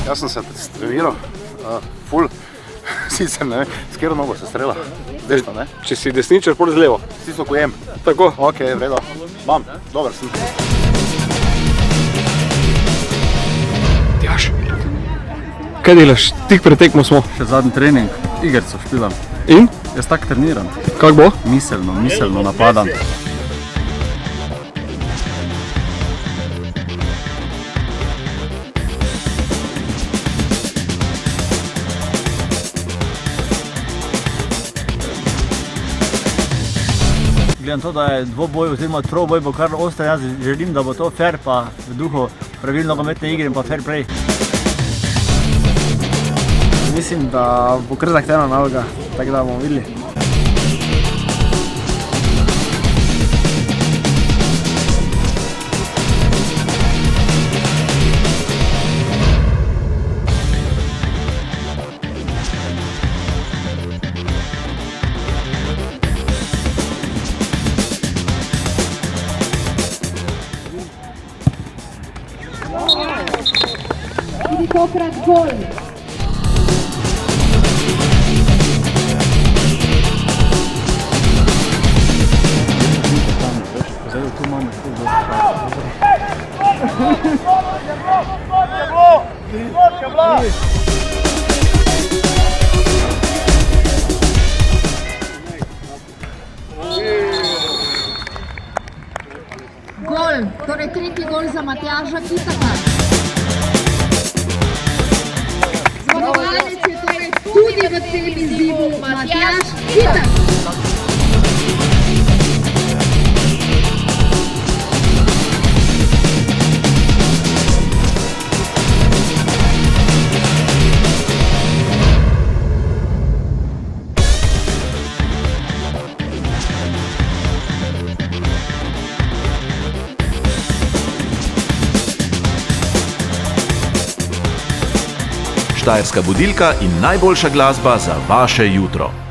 Jaz sem se treniral, ful, sicer ne vem, s katero nogo se strela, desno, ne? Če si desničar, pol z levo. S tisto, ko jem. Tako? Ok, vredo. Mam, dober sem. Tjaž, kaj delaš? Tik pred tekmo smo. Še zadnji trening, igrico špilam. In? Jaz tak treniram. Kak bo? Miselno napadam. Gledam to, da je dvoboj oziroma troboj bo kar oster, jaz želim, da bo to fair pa v duhu pravil nogometne igre in pa fair play. Mislim, da bo kar zahtevna naloga, tako da bomo videli. Tudi tokrat gol. Gol, torej tretji gol za Matjaža Kitaka. Zmagovalec je torej tudi v tem izzivu Matjaž Kitak. Štajerska budilka in najboljša glasba za vaše jutro.